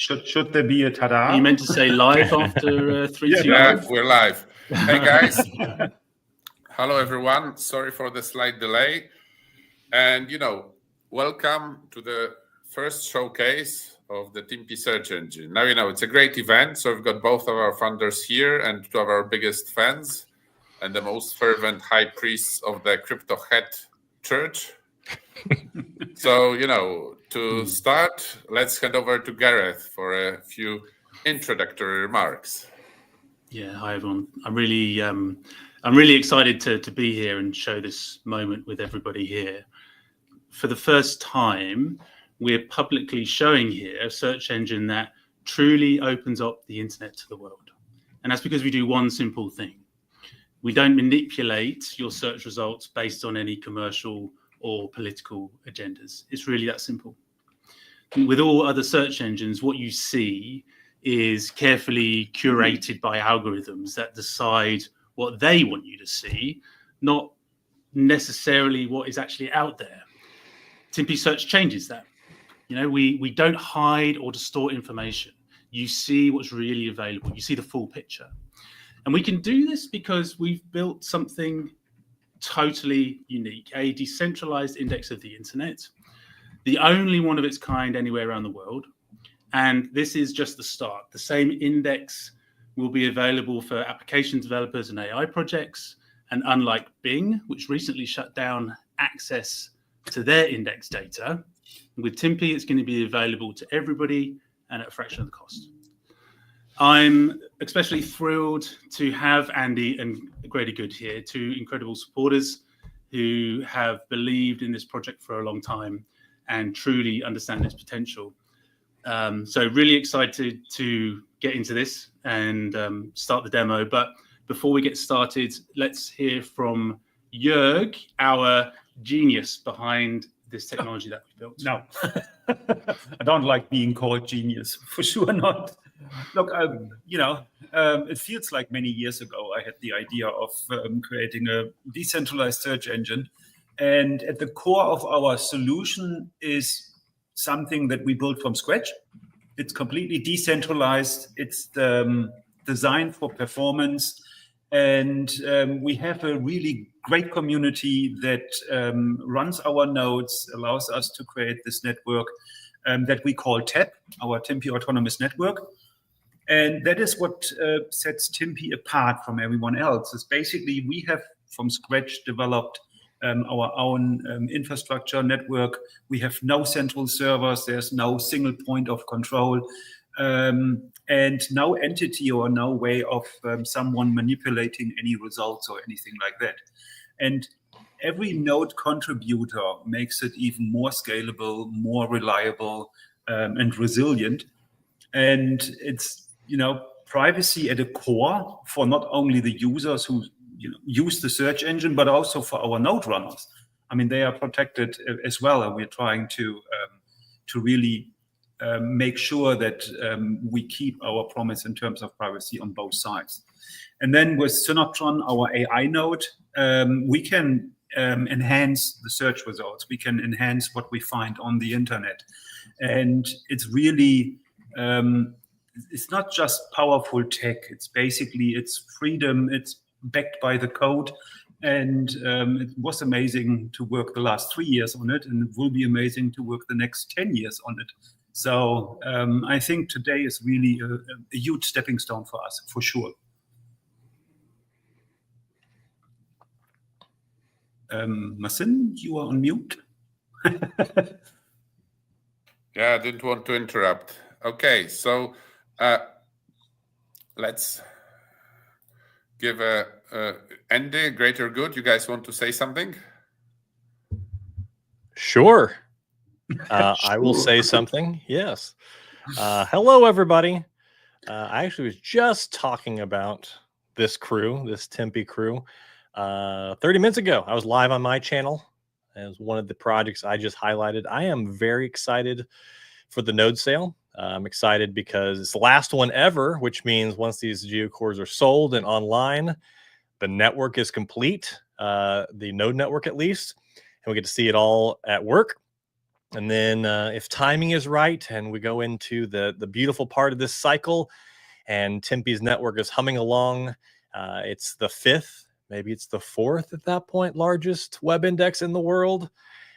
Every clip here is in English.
Should there be a ta-da? Are you meant to say live after 3, 2, 1? Yeah, we're live. Hey guys. Hello everyone. Sorry for the slight delay. And welcome to the first showcase of the Timpi search engine. Now it's a great event. So we've got both of our founders here and two of our biggest fans and the most fervent high priests of the crypto head church. So, to start, let's hand over to Gareth for a few introductory remarks. Yeah, hi everyone. I'm really excited to be here and show this moment with everybody here. For the first time, we're publicly showing here a search engine that truly opens up the internet to the world. And that's because we do one simple thing. We don't manipulate your search results based on any commercial or political agendas. It's really that simple. With all other search engines, what you see is carefully curated by algorithms that decide what they want you to see, not necessarily what is actually out there. Timpi Search changes that. We don't hide or distort information. You see what's really available. You see the full picture. And we can do this because we've built something totally unique, a decentralized index of the internet, the only one of its kind anywhere around the world. And this is just the start. The same index will be available for application developers and AI projects. And unlike Bing, which recently shut down access to their index data, with Timpi, it's going to be available to everybody and at a fraction of the cost. I'm especially thrilled to have Andy and Grady Good here, two incredible supporters who have believed in this project for a long time and truly understand its potential. So really excited to get into this and start the demo. But before we get started, let's hear from Jörg, our genius behind this technology that we built. No, I don't like being called genius, for sure not. Look, it feels like many years ago I had the idea of creating a decentralized search engine. And at the core of our solution is something that we built from scratch. It's completely decentralized. It's designed for performance. And we have a really great community that runs our nodes, allows us to create this network that we call TAP, our Timpi Autonomous Network. And that is what sets Timpi apart from everyone else. Is basically we have from scratch developed our own infrastructure network. We have no central servers. There's no single point of control. And no entity or no way of someone manipulating any results or anything like that. And every node contributor makes it even more scalable, more reliable, and resilient. And it's, privacy at the core for not only the users who use the search engine, but also for our node runners. I mean, they are protected as well. And we're trying to really make sure that we keep our promise in terms of privacy on both sides. And then with Synaptron, our AI node, we can enhance the search results. We can enhance what we find on the internet. And it's really, it's not just powerful tech. It's freedom. It's backed by the code. And it was amazing to work the last 3 years on it. And it will be amazing to work the next 10 years on it. So I think today is really a huge stepping stone for us, for sure. Masin, you are on mute. Yeah, I didn't want to interrupt. Okay, so let's give Andy, greater good. You guys want to say something? Sure. I will say something. Yes. Hello, everybody. I actually was just talking about this crew, this Timpi crew, 30 minutes ago. I was live on my channel as one of the projects I just highlighted. I am very excited for the node sale. I'm excited because it's the last one ever, which means once these geocores are sold and online, the network is complete, the node network at least, and we get to see it all at work. And then if timing is right and we go into the beautiful part of this cycle and Timpi's network is humming along, it's the 5th, maybe it's the 4th at that point, largest web index in the world.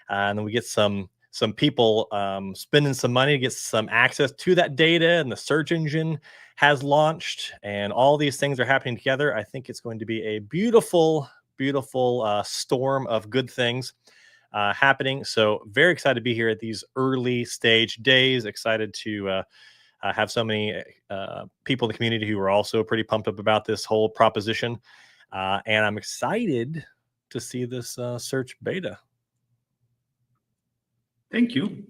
And then we get some people spending some money to get some access to that data, and the search engine has launched, and all these things are happening together. I think it's going to be a beautiful, beautiful storm of good things happening. So very excited to be here at these early stage days. Excited to have so many people in the community who are also pretty pumped up about this whole proposition. And I'm excited to see this search beta. Thank you.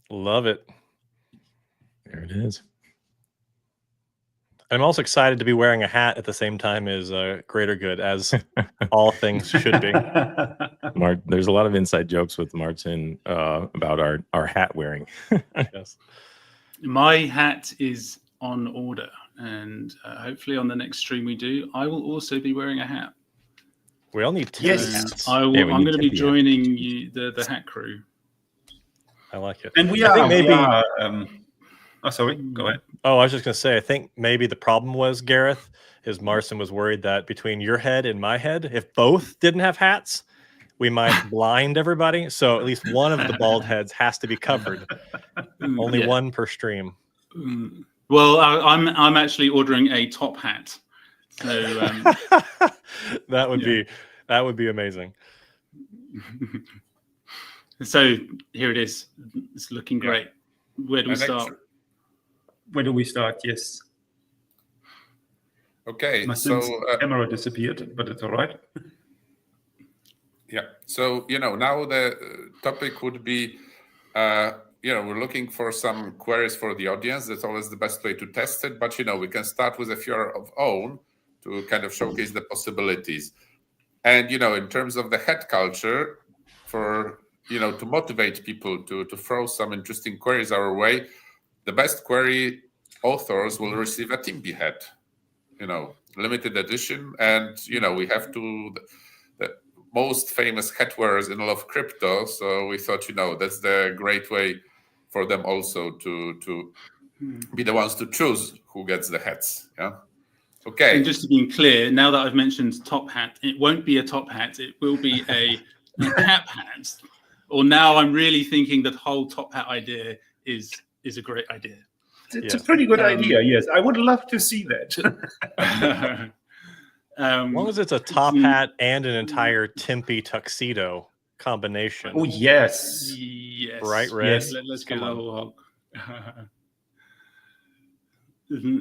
Love it. There it is. I'm also excited to be wearing a hat at the same time as Greater Good, as all things should be. There's a lot of inside jokes with Martin about our hat wearing. Yes. My hat is on order, and hopefully on the next stream we do, I will also be wearing a hat. We all need two hats. I'm we going need to be Timpi joining you, the hat crew. I like it. And we I are think maybe. oh, sorry. Go ahead. Oh, I was just going to say, I think maybe the problem was, Gareth, is Marcin was worried that between your head and my head, if both didn't have hats, we might blind everybody. So at least one of the bald heads has to be covered. Only one per stream. Well, I'm actually ordering a top hat. So that would be amazing. So here it is. It's looking great. Where do we start? Where do we start? Yes. Okay. Marcin's camera disappeared, but it's all right. Yeah. So, now the topic would be, we're looking for some queries for the audience. That's always the best way to test it. But, we can start with a few of own to kind of showcase the possibilities. And, in terms of the head culture, for, to motivate people to throw some interesting queries our way, the best query authors will receive a Timpi head, limited edition. And, we have the most famous head wearers in all of crypto. So we thought, that's the great way for them also to be the ones to choose who gets the hats. Yeah. Okay. And just to be clear, now that I've mentioned top hat, it won't be a top hat. It will be a cap hat. Or now I'm really thinking that whole top hat idea is a great idea. It's a pretty good idea. Yes, I would love to see that. As long as it's a top hat and an entire Timpi tuxedo combination. Oh yes, bright red. Yes. Let's go the whole hog.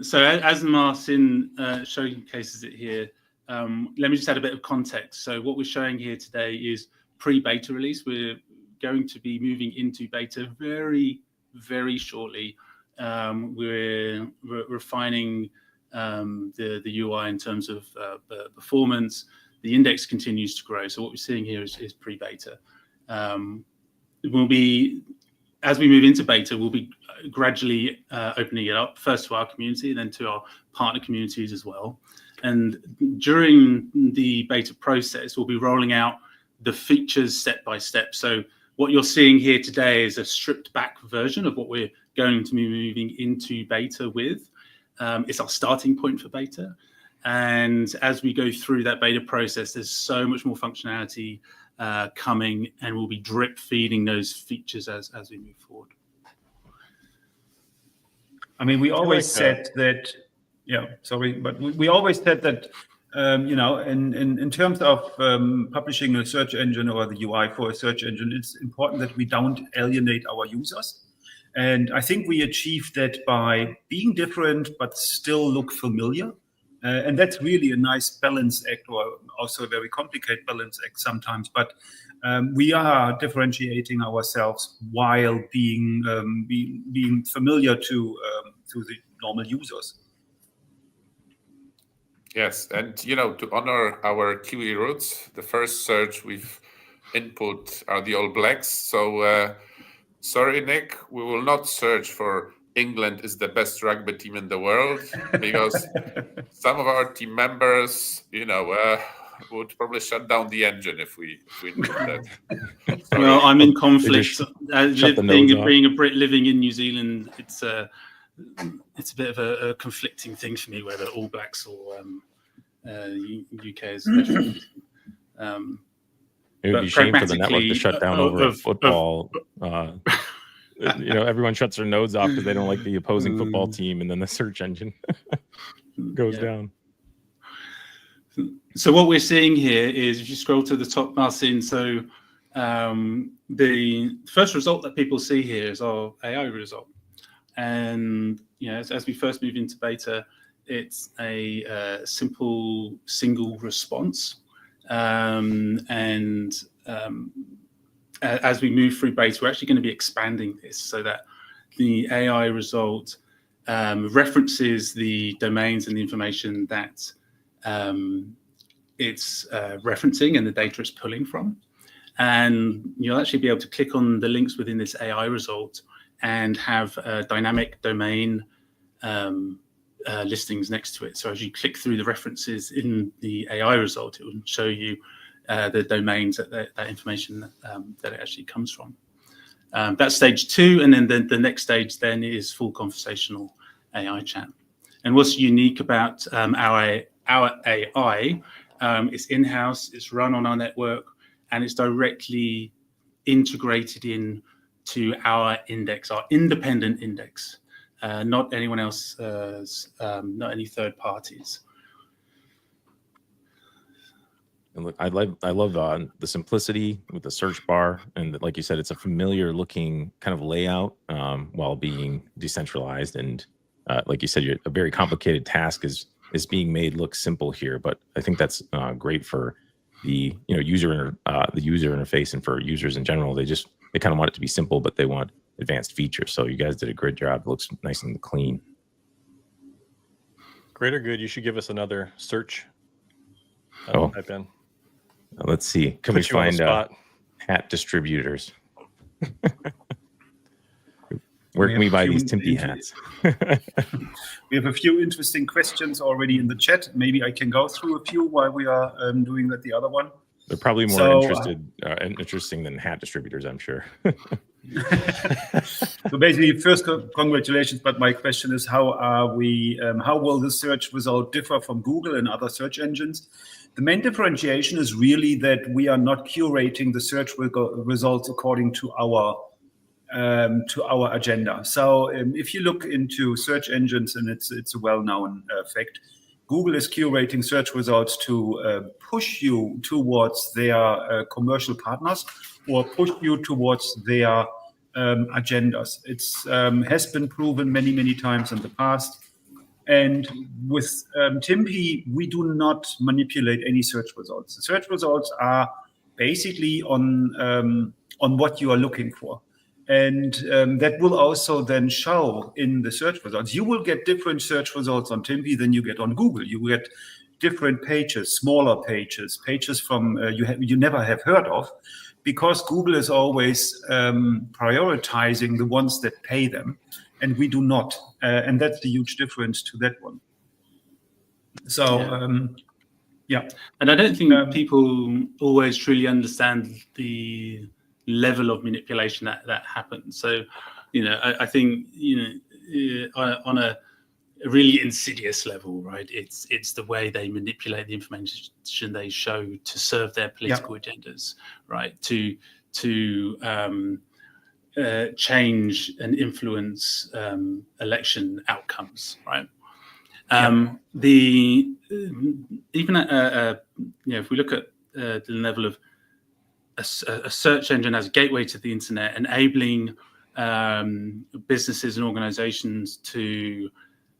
So as Marcin showcases it here, let me just add a bit of context. So what we're showing here today is pre-beta release. We're going to be moving into beta very, very shortly. We're refining the UI in terms of performance. The index continues to grow. So what we're seeing here is pre-beta. We'll be, as we move into beta, we'll be gradually opening it up, first to our community, then to our partner communities as well. And during the beta process, we'll be rolling out the features step by step. So what you're seeing here today is a stripped back version of what we're going to be moving into beta with. It's our starting point for beta. And as we go through that beta process, there's so much more functionality coming, and we'll be drip feeding those features as we move forward. I mean, we always said that, but we always said that, in terms of publishing a search engine or the UI for a search engine, it's important that we don't alienate our users. And I think we achieved that by being different, but still look familiar. And that's really a nice balance act, or also a very complicated balance act sometimes. But we are differentiating ourselves while being familiar to the normal users. Yes, and to honor our Kiwi roots, the first search we've input are the All Blacks. So sorry, Nick, we will not search for England is the best rugby team in the world, because some of our team members, would probably shut down the engine if we did that. Sorry. Well, I'm in conflict. shut the Being nodes off. a Brit living in New Zealand, it's a bit of a conflicting thing for me whether All Blacks or UK is special. It would But be a shame for the network to pragmatically, shut down over a football. Everyone shuts their nodes off because they don't like the opposing football team, and then the search engine goes down. So what we're seeing here is, if you scroll to the top, Marcin, so the first result that people see here is our AI result. And as we first move into beta, it's a simple single response. As we move through beta, we're actually going to be expanding this so that the AI result references the domains and the information that it's referencing and the data it's pulling from. And you'll actually be able to click on the links within this AI result and have dynamic domain listings next to it. So as you click through the references in the AI result, it will show you the domains that information that it actually comes from. That's stage 2, and then the next stage then is full conversational AI chat. And what's unique about our AI, it's in-house, it's run on our network, and it's directly integrated into our index, our independent index, not anyone else's, not any third parties. And look, I love the simplicity with the search bar, and like you said, it's a familiar looking kind of layout while being decentralized. And like you said, a very complicated task is being made look simple here. But I think that's great for the user interface, and for users in general. They kind of want it to be simple, but they want advanced features. So you guys did a great job. It looks nice and clean. Great or good? You should give us another search. Type in. Let's see. Can we find hat distributors? Where can we buy these Timpi hats? We have a few interesting questions already in the chat. Maybe I can go through a few while we are doing the other one. They're probably more interesting than hat distributors, I'm sure. So basically, first, congratulations. But my question is, how will the search result differ from Google and other search engines? The main differentiation is really that we are not curating the search results according to our agenda. So if you look into search engines, and it's a well-known fact, Google is curating search results to push you towards their commercial partners or push you towards their agendas. It's has been proven many, many times in the past. And with Timpi, we do not manipulate any search results. The search results are basically on what you are looking for. And that will also then show in the search results. You will get different search results on Timpi than you get on Google. You will get different pages, smaller pages from you never have heard of, because Google is always prioritizing the ones that pay them, and we do not. And that's the huge difference to that one. So, yeah. And I don't think people always truly understand the level of manipulation that happens. So, I think, on a really insidious level, right? It's the way they manipulate the information they show to serve their political agendas, right? To change and influence election outcomes, right? If we look at the level of a search engine as a gateway to the internet, enabling businesses and organizations to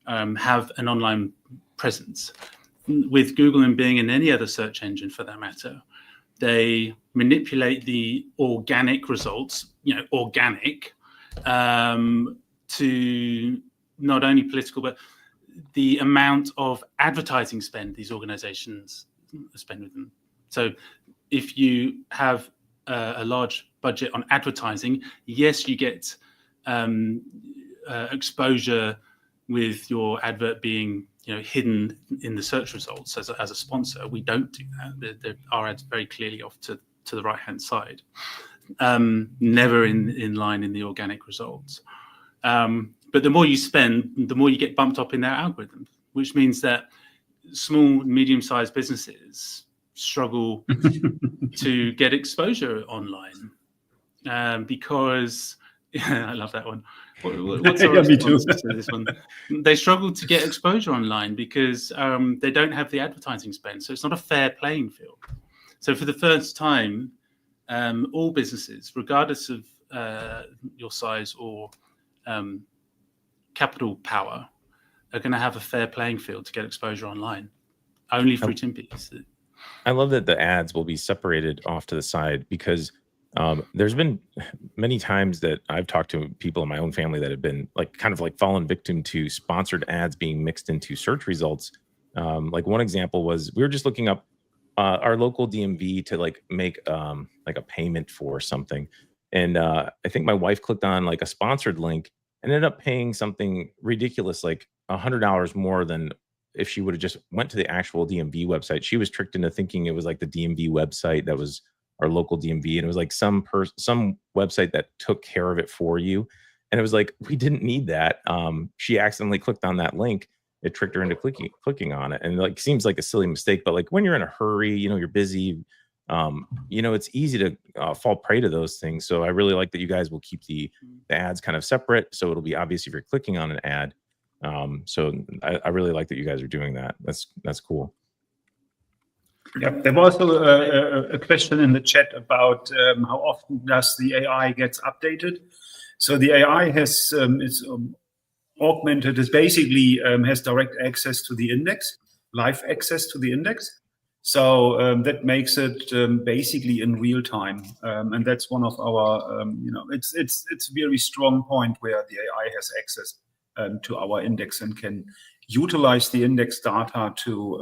have an online presence. With Google and Bing and any other search engine for that matter, they manipulate the organic results, organic, to not only political, but the amount of advertising spend these organizations spend with them. So if you have a large budget on advertising, yes, you get exposure with your advert being hidden in the search results as a sponsor. We don't do that. Our ads very clearly off to the right hand side, never in line in the organic results. But the more you spend, the more you get bumped up in their algorithm, which means that small, medium-sized businesses struggle to get exposure online because I love that one. What's our response to this one? They struggle to get exposure online because they don't have the advertising spend, so it's not a fair playing field. So for the first time, all businesses, regardless of your size or capital power, are going to have a fair playing field to get exposure online, only through Timpi. I love that the ads will be separated off to the side, because there's been many times that I've talked to people in my own family that have been kind of fallen victim to sponsored ads being mixed into search results. Like one example was, we were just looking up our local DMV to make a payment for something. And I think my wife clicked on a sponsored link and ended up paying something ridiculous, like $100 more than if she would have just went to the actual DMV website. She was tricked into thinking it was the DMV website that was our local DMV, and it was some website that took care of it for you. And it was we didn't need that. She accidentally clicked on that link. It tricked her into clicking on it, and it seems like a silly mistake, but when you're in a hurry, you're busy, it's easy to fall prey to those things. So I really like that you guys will keep the ads kind of separate, so it'll be obvious if you're clicking on an ad. So I really like that you guys are doing that. That's cool. Yeah, there was a question in the chat about how often does the AI gets updated. So the AI has augmented, is basically has direct access to the index, live access to the index. So that makes it basically in real time, and that's one of our it's a very strong point where the AI has access to our index and can utilize the index data to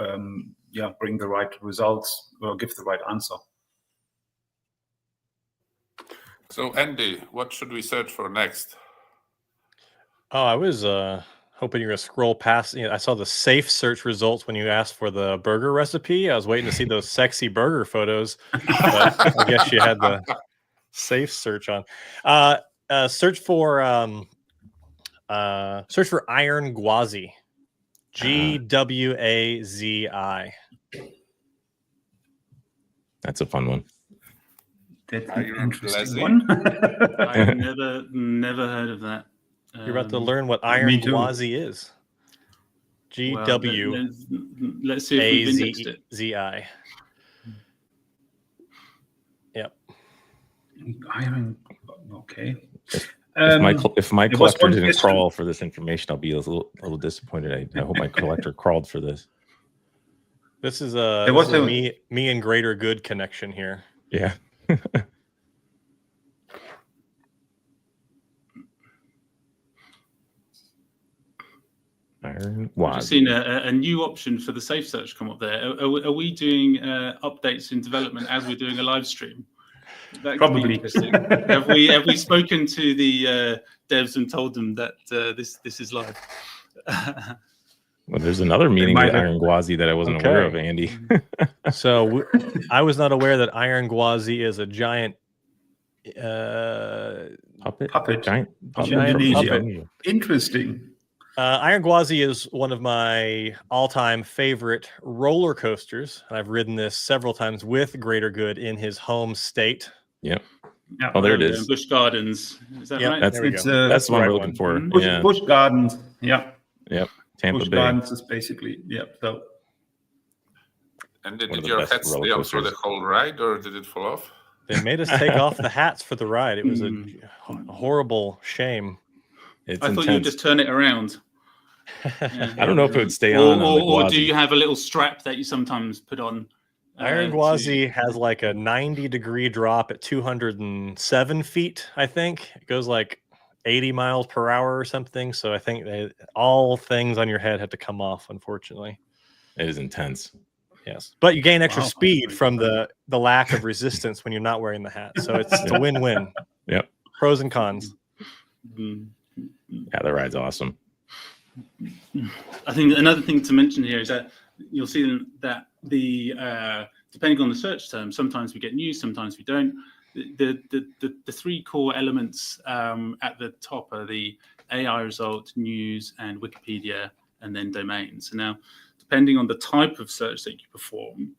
bring the right results or give the right answer. So Andy, what should we search for next? Oh, I was hoping you're going to scroll past. I saw the safe search results when you asked for the burger recipe. I was waiting to see those sexy burger photos, but I guess you had the safe search on. Search for iron gwazi. GWAZI. That's a fun one. That's an interesting one. I've never heard of that. You're about to learn what iron gwazi is. Let's see if we've indexed it. GWAZI. Yep. Iron. Okay. If my collector didn't crawl for this information, I'll be a little disappointed. I hope my collector crawled for this. This is me and greater good connection here. Yeah. I've just seen a new option for the safe search come up there. Are we doing updates in development as we're doing a live stream? That Probably. Interesting. have we spoken to the devs and told them that this is live? Well, there's another meaning with iron gwazi that I wasn't aware of, Andy. So I was not aware that iron gwazi is a giant puppet. Giant puppet. Interesting. Iron gwazi is one of my all-time favorite roller coasters. I've ridden this several times with Greater Good in his home state. Yep. Yeah. Oh, there it is. Busch Gardens. Is that right? That's the one we're looking for. Busch Gardens. Yeah. Yep. Tampa Busch Bay. Gardens is basically So. And did your hat stay on for the whole ride, or did it fall off? They made us take off the hats for the ride. It was a horrible shame. I thought you would just turn it around. Yeah. I don't know if it would stay on. Or do you have a little strap that you sometimes put on? Iron gwazi has a 90-degree drop at 207 feet, I think. It goes 80 miles per hour or something. So I think all things on your head have to come off, unfortunately. It is intense. Yes. But you gain extra speed from the lack of resistance when you're not wearing the hat. So it's a win-win. Yep. Pros and cons. Yeah, the ride's awesome. I think another thing to mention here is that you'll see that depending on the search term, sometimes we get news, sometimes we don't. The three core elements at the top are the AI result, news, and Wikipedia, and then domains. So now, depending on the type of search that you perform,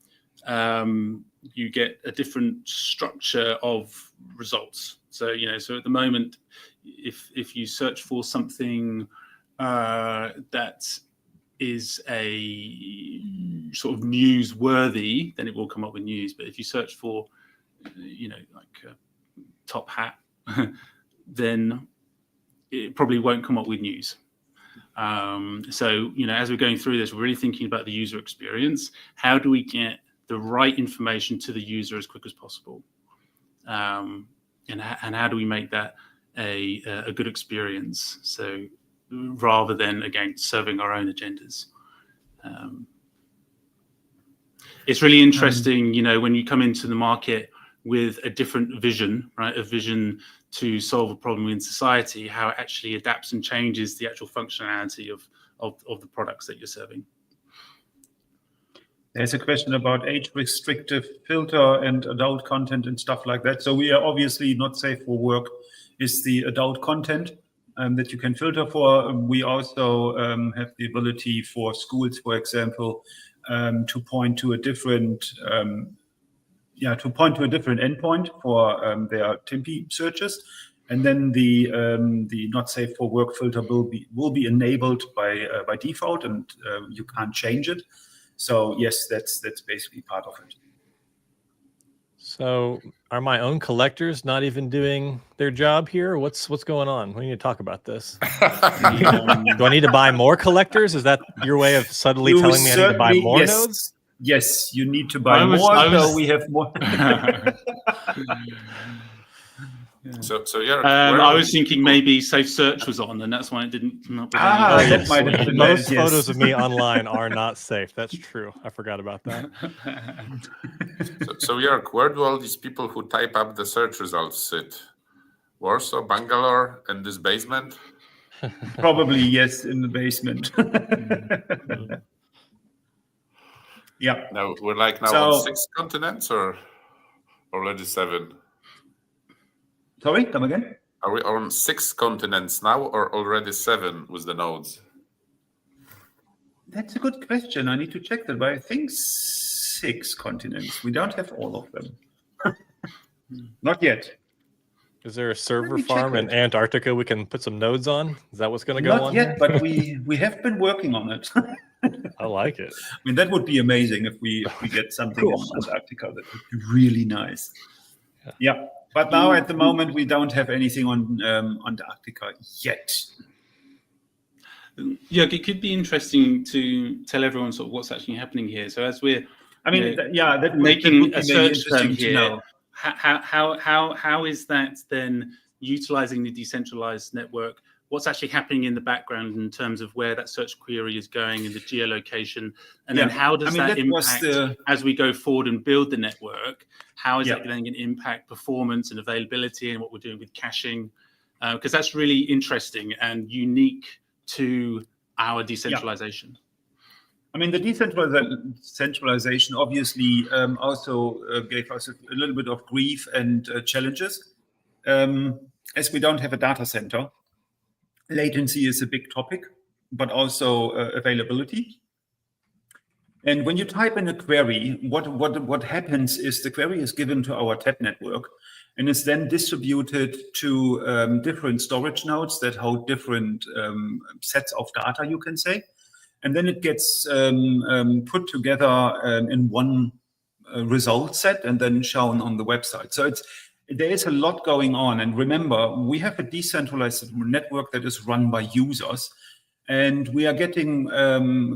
you get a different structure of results. So so at the moment, if you search for something that is a sort of newsworthy, then it will come up with news. But if you search for, like top hat, then it probably won't come up with news. So, as we're going through this, we're really thinking about the user experience. How do we get the right information to the user as quick as possible? And how do we make that a good experience? So rather than, again, serving our own agendas. It's really interesting, when you come into the market with a different vision, right? A vision to solve a problem in society, how it actually adapts and changes the actual functionality of the products that you're serving. There's a question about age-restrictive filter and adult content and stuff like that. So we are obviously not safe for work is the adult content that you can filter for. We also have the ability for schools, for example, to point to a different endpoint for their Timpi searches, and then the not safe for work filter will be enabled by default, and you can't change it. So yes, that's basically part of it. So are my own collectors not even doing their job here? What's going on? We need to talk about this. Do I need to buy more collectors? Is that your way of subtly telling me I need to buy more nodes? Yes, you need to buy more, so we have more. So yeah, I was thinking maybe Safe Search was on, and that's why it didn't come up with any. That might have been Most photos of me online are not safe. That's true. I forgot about that. So Jörg, where do all these people who type up the search results sit? Warsaw, Bangalore, in this basement? Probably yes, in the basement. Yeah. No, we're on 6 continents or already 7? Sorry, come again? Are we on 6 continents now or already 7 with the nodes? That's a good question. I need to check that, but I think 6 continents. We don't have all of them. Not yet. Is there a server farm in Antarctica we can put some nodes on? Is that what's going to go on? Not yet, but we have been working on it. I like it. I mean, that would be amazing if we get something in Antarctica. That would be really nice. Yeah. But now at the moment, we don't have anything on Antarctica yet. Yeah, it could be interesting to tell everyone sort of what's actually happening here. So as we're, that making a search term to here, know. how is that then utilizing the decentralized network? What's actually happening in the background in terms of where that search query is going and the geolocation, and then how does that impact as we go forward and build the network? How is that going to impact performance and availability and what we're doing with caching? Because that's really interesting and unique to our decentralization. I mean, the decentralization obviously also gave us a little bit of grief and challenges. As we don't have a data center, latency is a big topic, but also availability. And when you type in a query, what happens is the query is given to our TED network, and is then distributed to different storage nodes that hold different sets of data, you can say. And then it gets put together in one result set and then shown on the website. So there is a lot going on. And remember, we have a decentralized network that is run by users. And we are getting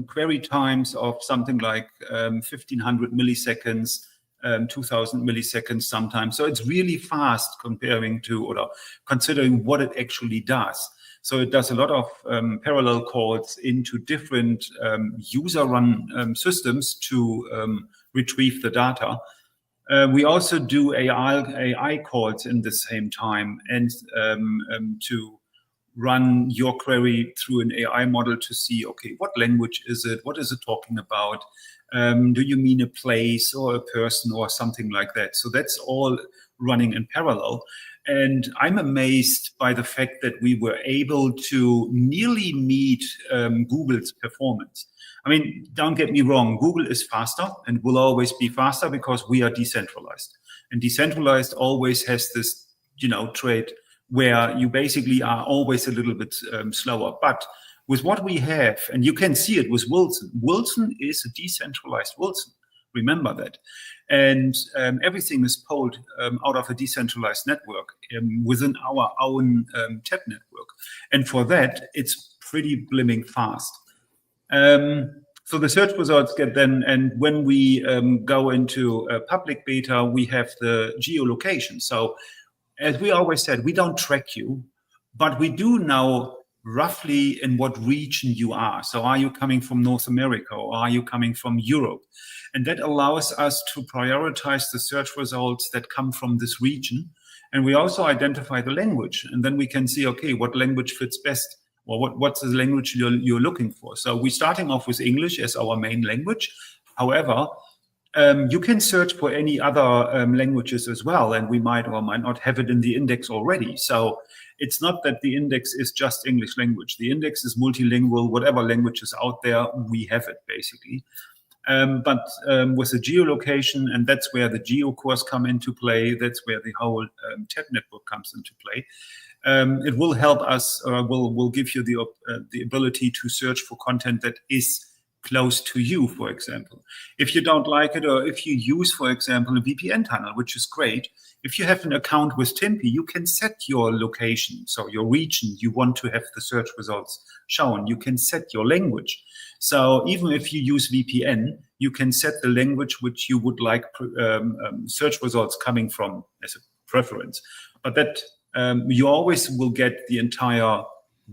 query times of something like 1,500 milliseconds, 2,000 milliseconds sometimes. So it's really fast considering what it actually does. So it does a lot of parallel calls into different user-run systems to retrieve the data. We also do AI calls in the same time, and to run your query through an AI model to see, okay, what language is it? What is it talking about? Do you mean a place or a person or something like that? So that's all running in parallel. And I'm amazed by the fact that we were able to nearly meet Google's performance. I mean, don't get me wrong, Google is faster and will always be faster because we are decentralized. And decentralized always has this, trait where you basically are always a little bit slower. But with what we have, and you can see it with Wilson, Wilson is a decentralized Wilson. Remember that. And everything is pulled out of a decentralized network within our own TED network. And for that, it's pretty blimming fast. So the search results get then, and when we go into a public beta, we have the geolocation. So as we always said, we don't track you, but we do know roughly in what region you are. So are you coming from North America or are you coming from Europe? And that allows us to prioritize the search results that come from this region. And we also identify the language. And then we can see, okay, what language fits best, or what's the language you're looking for. So we're starting off with English as our main language. However, you can search for any other languages as well, and we might or might not have it in the index already. So it's not that the index is just English language. The index is multilingual. Whatever language is out there, we have it basically. But with the geolocation, and that's where the geo course come into play, that's where the whole TED network comes into play. It will help us, will give you the ability to search for content that is close to you, for example. If you don't like it, or if you use, for example, a VPN tunnel, which is great, if you have an account with Timpi, you can set your location, so your region you want to have the search results shown. You can set your language. So even if you use VPN, you can set the language which you would like search results coming from as a preference. But that you always will get the entire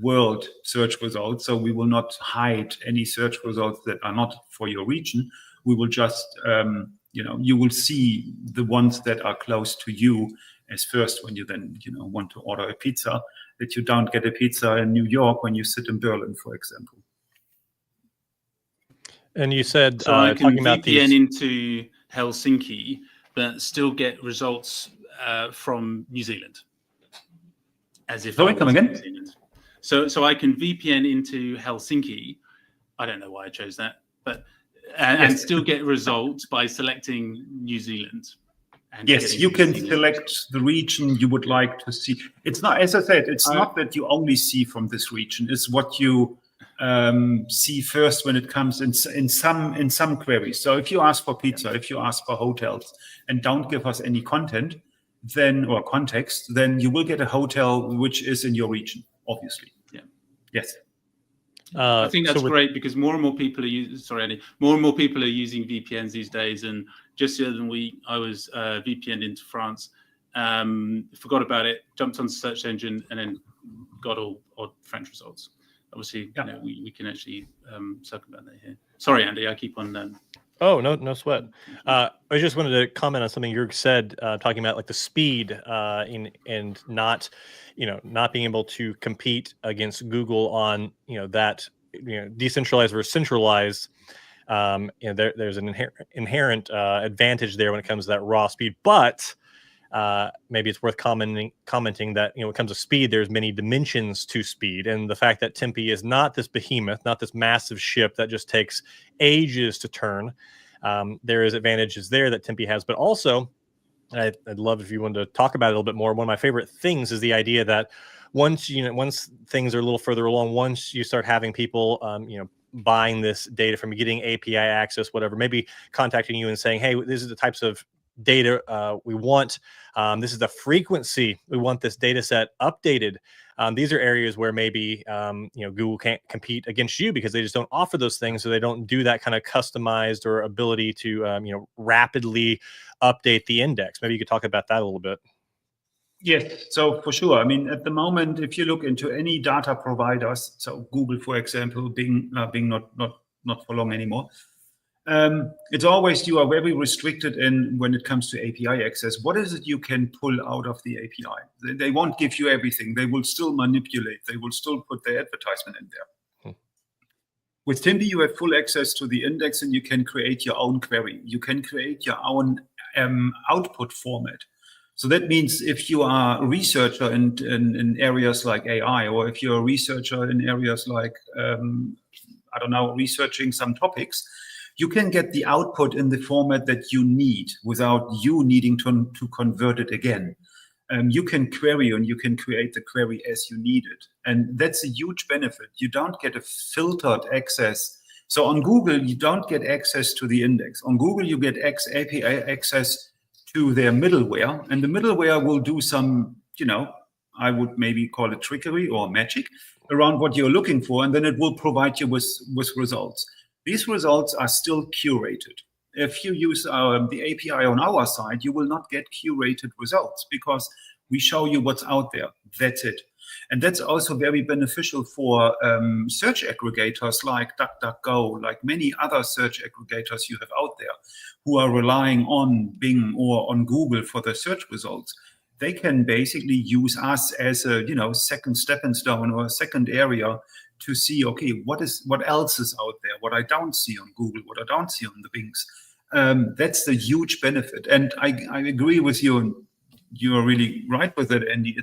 world search results. So we will not hide any search results that are not for your region. We will just, you will see the ones that are close to you as first when you then, want to order a pizza, that you don't get a pizza in New York when you sit in Berlin, for example. And you said, so I can talking about VPN into Helsinki, but still get results from New Zealand. As if Sorry, come again? So I can VPN into Helsinki. I don't know why I chose that, but and still get results by selecting New Zealand. And yes, you can select the region you would like to see. It's not, as I said, it's not that you only see from this region. It's what you see first when it comes in some queries. So if you ask for pizza, if you ask for hotels, and don't give us any content, then or context, then you will get a hotel which is in your region, obviously. Yeah. Yes. I think that's great because more and more people are using. Sorry, Andy. More and more people are using VPNs these days. And just the other week, I was VPN'd into France. Forgot about it. Jumped on the search engine and then got all odd French results. Obviously, we can actually circumvent that here. Sorry, Andy. I keep on. Oh, no sweat. I just wanted to comment on something Jörg said, talking about like the speed and not being able to compete against Google on, that, decentralized versus centralized. There's an inherent advantage there when it comes to that raw speed, but maybe it's worth commenting that, when it comes to speed, there's many dimensions to speed. And the fact that Timpi is not this behemoth, not this massive ship that just takes ages to turn. There is advantages there that Timpi has, but also I'd love if you wanted to talk about it a little bit more. One of my favorite things is the idea that once things are a little further along, once you start having people, buying this data from you, getting API access, whatever, maybe contacting you and saying, hey, these are the types of data we want. This is the frequency we want this data set updated. These are areas where maybe Google can't compete against you because they just don't offer those things, so they don't do that kind of customized or ability to rapidly update the index. Maybe you could talk about that a little bit. Yes, so for sure. I mean, at the moment, if you look into any data providers, so Google, for example, Bing not for long anymore, It's always you are very restricted in when it comes to API access. What is it you can pull out of the API? They won't give you everything. They will still manipulate. They will still put their advertisement in there. With Timpi, you have full access to the index and you can create your own query. You can create your own output format. So that means if you are a researcher in areas like AI, or if you're a researcher in areas like, I don't know, researching some topics, you can get the output in the format that you need without you needing to convert it again. You can query and you can create the query as you need it. And that's a huge benefit. You don't get a filtered access. So on Google, you don't get access to the index. On Google, you get API access to their middleware. And the middleware will do some, I would maybe call it trickery or magic around what you're looking for. And then it will provide you with results. These results are still curated. If you use the API on our side, you will not get curated results because we show you what's out there. That's it. And that's also very beneficial for search aggregators like DuckDuckGo, like many other search aggregators you have out there who are relying on Bing or on Google for their search results. They can basically use us as a second stepping stone or a second area to see, okay, what else is out there, what I don't see on Google, what I don't see on the Bings. That's the huge benefit. And I agree with you, and you're really right with it, Andy.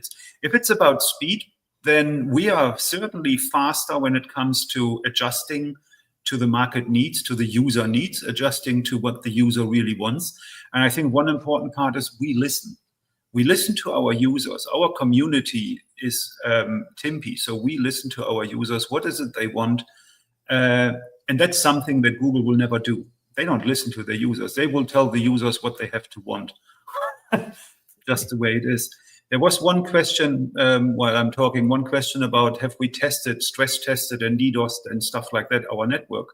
If it's about speed, then we are certainly faster when it comes to adjusting to the market needs, to the user needs, adjusting to what the user really wants. And I think one important part is we listen. We listen to our users. Our community is Timpi, so we listen to our users. What is it they want? And that's something that Google will never do. They don't listen to their users. They will tell the users what they have to want. Just the way it is. There was one question while I'm talking, one question about have we stress tested and DDoSed and stuff like that, our network.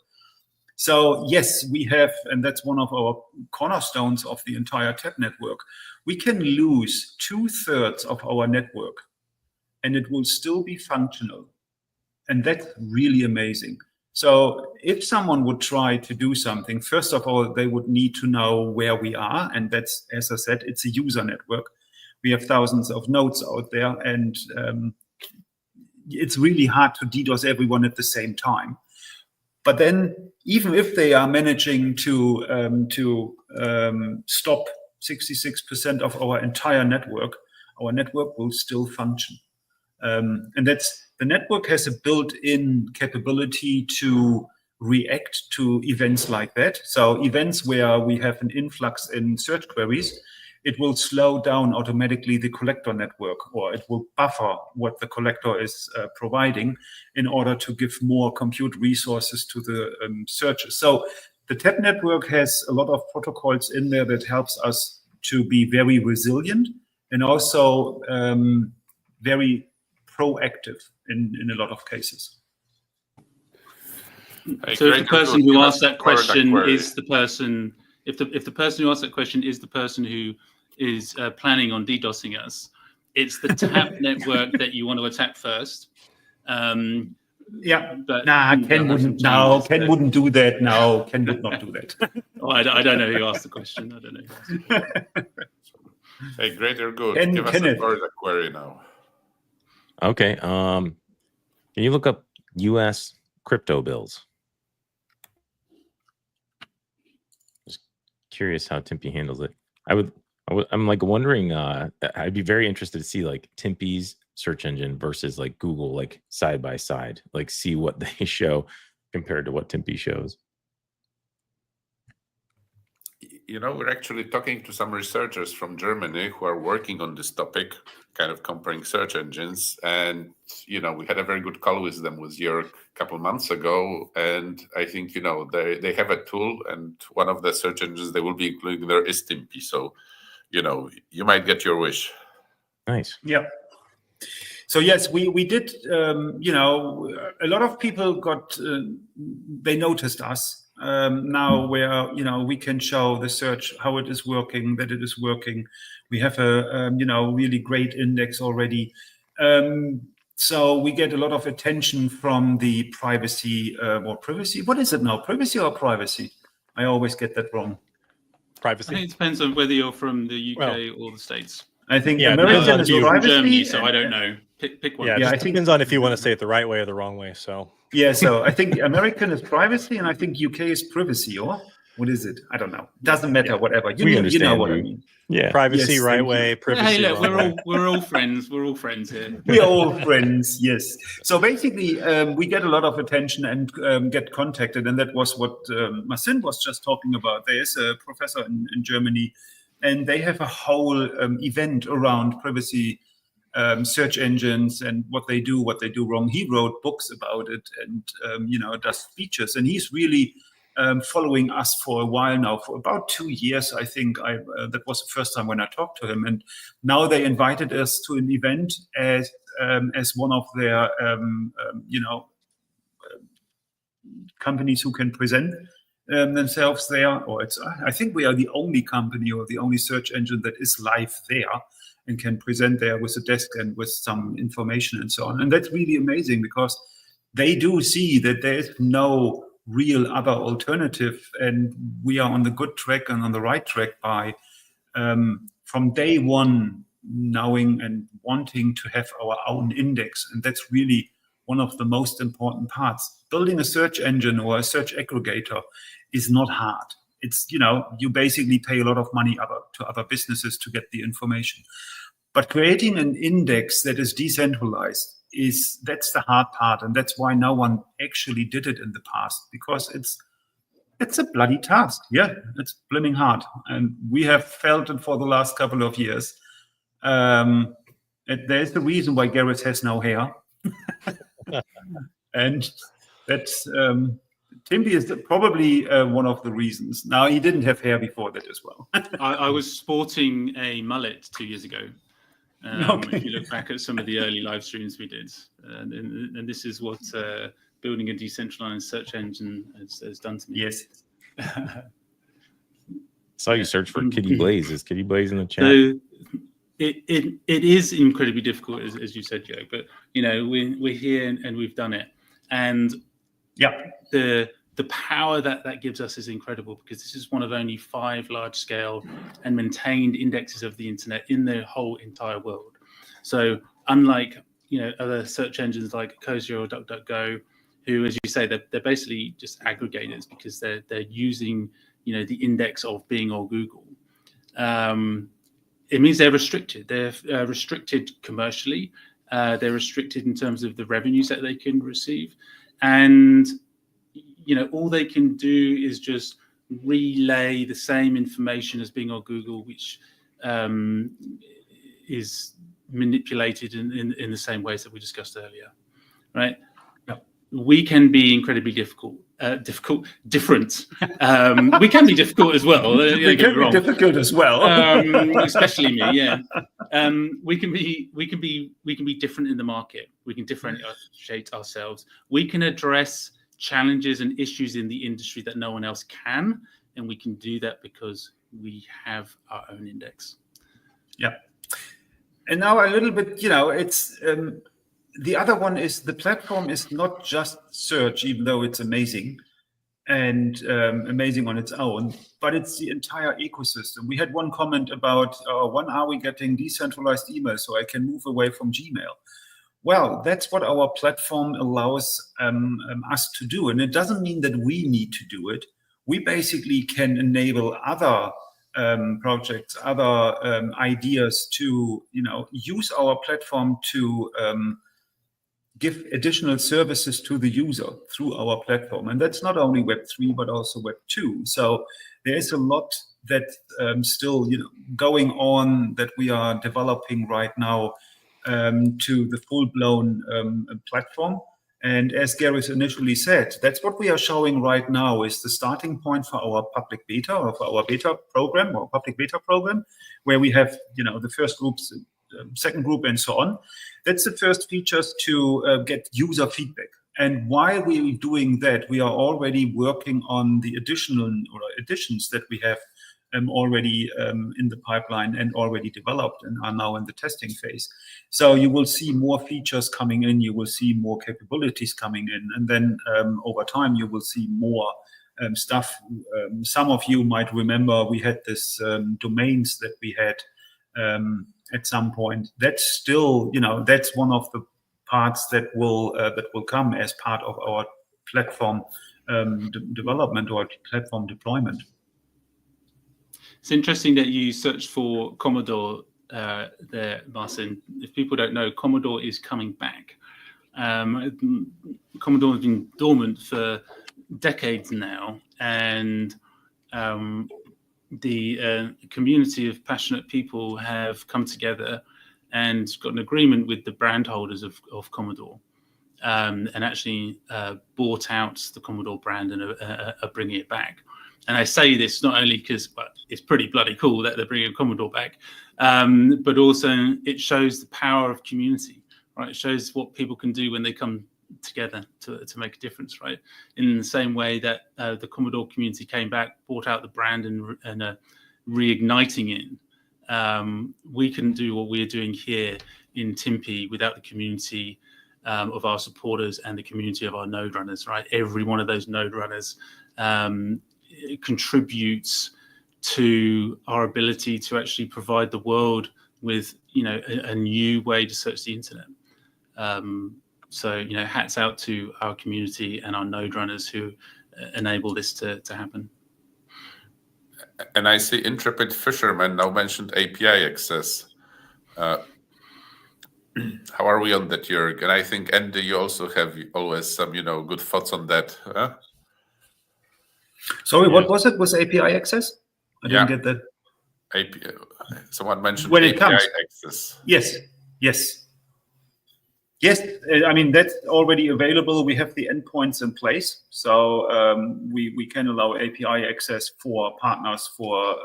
So yes, we have, and that's one of our cornerstones of the entire TAP network. We can lose 2/3 of our network and it will still be functional. And that's really amazing. So if someone would try to do something, first of all, they would need to know where we are. And that's, as I said, it's a user network. We have thousands of nodes out there, and it's really hard to DDoS everyone at the same time. But then, even if they are managing to stop 66% of our entire network, our network will still function. And the network has a built-in capability to react to events like that. So events where we have an influx in search queries, it will slow down automatically the collector network, or it will buffer what the collector is providing in order to give more compute resources to the searches. So the TAP network has a lot of protocols in there that helps us to be very resilient and also very proactive in a lot of cases. So if the person who asked that question is the person, if the person who asked that question is the person who is planning on DDoSing us, it's the TAP network that you want to attack first. Yeah, but Ken wouldn't. No, Ken wouldn't do that. No, Ken would not do that. Oh, I don't know who asked the question. I don't know. Hey, great or good? Give us a query now. Okay. Can you look up U.S. crypto bills? Just curious how Timpi handles it. I'm like wondering. I'd be very interested to see like Timpi's search engine versus like Google, like side by side, like see what they show compared to what Timpi shows. You know, we're actually talking to some researchers from Germany who are working on this topic, kind of comparing search engines. And, you know, we had a very good call with them with Jörg a couple months ago. And I think, you know, they have a tool, and one of the search engines they will be including there is Timpi. So, you know, you might get your wish. Nice. Yeah. So yes, we did. You know, a lot of people they noticed us now, where we can show the search how it is working, that it is working. We have a really great index already. So we get a lot of attention from the privacy or privacy. What is it now? Privacy or privacy? I always get that wrong. I Privacy. think it depends on whether you're from the UK or the States. I think Yeah, it depends American on is if you're From privacy. Germany, so I don't know. Pick one. Yeah, it Yeah, just I think- depends on if you want to say it the right way or the wrong way. So So I think American is privacy, and I think UK is privacy, or what is it? I don't know. Doesn't matter. Yeah. Whatever. You We know understand what I you. mean. Yeah. privacy Yes, right thank you. way, Hey, privacy look, wrong way. we're all friends. We're all friends here. We are all friends, yes. So basically, we get a lot of attention and get contacted, and that was what Marcin was just talking about. There is a professor in Germany, and they have a whole event around privacy, search engines, and what they do wrong. He wrote books about it, and does speeches, and he's really following us for a while now, for about 2 years, I think. That was the first time when I talked to him, and now they invited us to an event as one of their companies who can present themselves there. Or I think we are the only company or the only search engine that is live there and can present there with a desk and with some information and so on. And that's really amazing, because they do see that there is no real other alternative, and we are on the good track and on the right track by from day one knowing and wanting to have our own index. And that's really one of the most important parts. Building a search engine or a search aggregator is not hard. It's, you basically pay a lot of money to other businesses to get the information. But creating an index that is decentralized, that's the hard part. And that's why no one actually did it in the past, because it's a bloody task. Yeah, it's blimmin' hard. And we have felt it for the last couple of years. There's the reason why Gareth has no hair. And that's Timpi is probably one of the reasons. Now, he didn't have hair before that as well. I was sporting a mullet 2 years ago. Okay. If you look back at some of the early live streams we did, and this is what building a decentralized search engine has done to me. Yes. Saw you search for Kitty Blaze. Is Kitty Blaze in the chat? So it is incredibly difficult, as you said, Joe. But we're here and we've done it, and the power that gives us is incredible, because this is one of only 5 large-scale and maintained indexes of the internet in the whole entire world. So unlike other search engines like Cozy or DuckDuckGo, who, as you say, they're basically just aggregators, because they're using the index of Bing or Google. It means they're restricted. They're restricted commercially. They're restricted in terms of the revenues that they can receive, and all they can do is just relay the same information as Bing or Google, which is manipulated in the same ways that we discussed earlier, right? We can be incredibly different. We can be difficult as well. We can be difficult as well, especially me. Yeah, we can be different in the market. We can differentiate ourselves. We can address challenges and issues in the industry that no one else can, and we can do that because we have our own index. Yeah. And now a little bit, it's the other one is the platform is not just search, even though it's amazing and amazing on its own, but it's the entire ecosystem. We had one comment about when are we getting decentralized email so I can move away from Gmail? Well, that's what our platform allows us to do. And it doesn't mean that we need to do it. We basically can enable other projects, other ideas to, use our platform to give additional services to the user through our platform. And that's not only Web3, but also Web2. So there is a lot that still, going on that we are developing right now to the full-blown platform. And as Gareth initially said, that's what we are showing right now is the starting point for our public beta or for our beta program or public beta program, where we have, the first groups, second group, and so on. That's the first features to get user feedback. And while we're doing that, we are already working on the additions that we have already in the pipeline and already developed and are now in the testing phase. So you will see more features coming in, you will see more capabilities coming in, and then over time you will see more stuff. Some of you might remember we had this domains that we had at some point. That's still, that's one of the parts that will come as part of our platform development or platform deployment. It's interesting that you searched for Commodore there, Marcin. If people don't know, Commodore is coming back. Commodore has been dormant for decades now, and the community of passionate people have come together and got an agreement with the brand holders of Commodore, and actually bought out the Commodore brand and are bringing it back. And I say this not only because it's pretty bloody cool that they're bringing Commodore back, but also it shows the power of community, right? It shows what people can do when they come together to make a difference, right? In the same way that the Commodore community came back, bought out the brand and reigniting it. We couldn't do what we're doing here in Timpi without the community of our supporters and the community of our node runners, right? Every one of those node runners contributes to our ability to actually provide the world with, a new way to search the internet. So, hats out to our community and our node runners who enable this to happen. And I see Intrepid Fisherman now mentioned API access. How are we on that, Jörg? And I think, Andy, you also have always some, good thoughts on that. Huh? Sorry, what was it? Was API access? I didn't get that. API. Someone mentioned when it API comes. access. Yes. I mean, that's already available. We have the endpoints in place, so we can allow API access for partners, for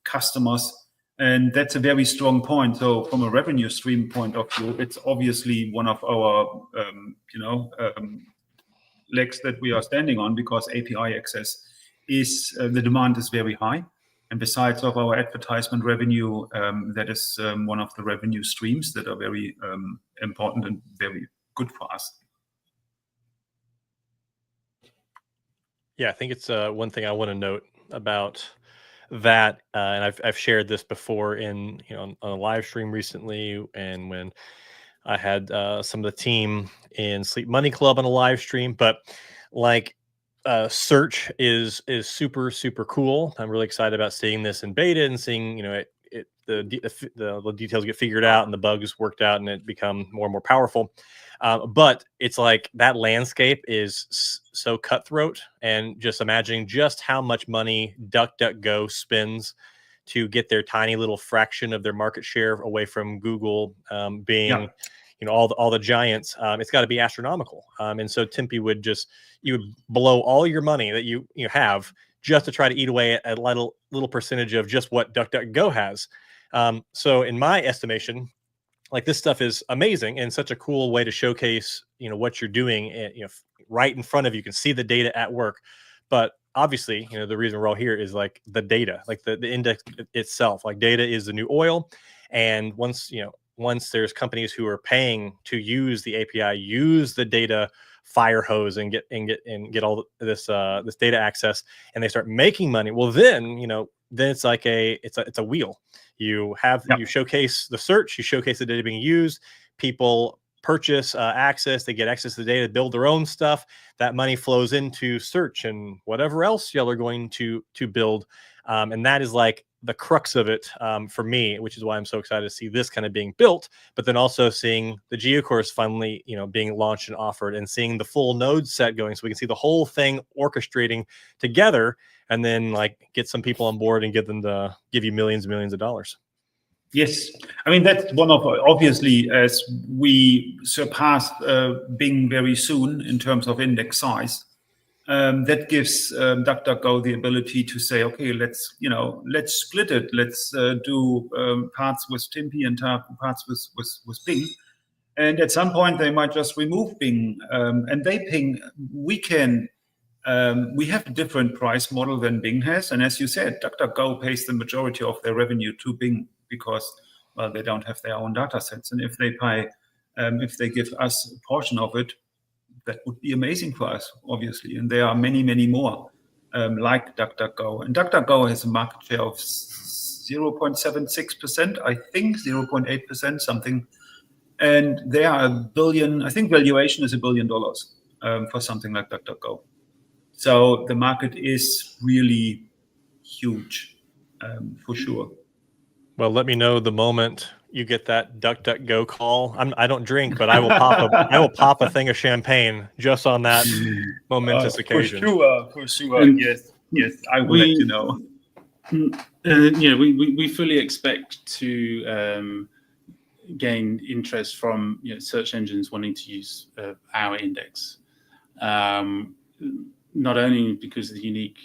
customers, and that's a very strong point. So from a revenue stream point of view, it's obviously one of our legs that we are standing on, because API access is the demand is very high, and besides of our advertisement revenue, that is one of the revenue streams that are very important and very good for us. Yeah, I think it's one thing I want to note about that, and I've shared this before in on a live stream recently, and when I had some of the team in Sleep Money Club on a live stream. But search is super, super cool. I'm really excited about seeing this in beta and seeing the details get figured out and the bugs worked out and it become more and more powerful. But it's like that landscape is so cutthroat, and just imagining just how much money DuckDuckGo spends to get their tiny little fraction of their market share away from Google, being all the giants. It's got to be astronomical. And so Timpi would blow all your money that you have just to try to eat away at a little percentage of just what DuckDuckGo has. So in my estimation, this stuff is amazing and such a cool way to showcase what you're doing, right in front of you. You can see the data at work. But obviously, the reason we're all here is the data, the index itself. Data is the new oil, and once there's companies who are paying to use the API, use the data fire hose and get all this data access, and they start making money, well then it's it's a wheel. You showcase the search, you showcase the data being used, people purchase access, they get access to the data, build their own stuff. That money flows into search and whatever else y'all are going to build, and that is the crux of it for me, which is why I'm so excited to see this kind of being built, but then also seeing the GeoCourse finally, being launched and offered, and seeing the full node set going, so we can see the whole thing orchestrating together, and then get some people on board and get them to give you millions and millions of dollars. Yes, I mean, that's one of, obviously, as we surpassed Bing very soon in terms of index size, that gives DuckDuckGo the ability to say, okay, let's split it. Let's do parts with Timpi and parts with Bing. And at some point, they might just remove Bing and they ping. We have a different price model than Bing has. And as you said, DuckDuckGo pays the majority of their revenue to Bing because, well, they don't have their own data sets. And if they give us a portion of it, that would be amazing for us, obviously. And there are many, many more like DuckDuckGo. And DuckDuckGo has a market share of 0.76%, I think, 0.8%, something. And they are $1 billion, I think valuation is $1 billion for something like DuckDuckGo. So the market is really huge, for sure. Well, let me know the moment you get that DuckDuckGo call. I don't drink, but I will pop a thing of champagne just on that momentous occasion. For sure. And yes, I will let you know. We fully expect to gain interest from search engines wanting to use our index, not only because of the unique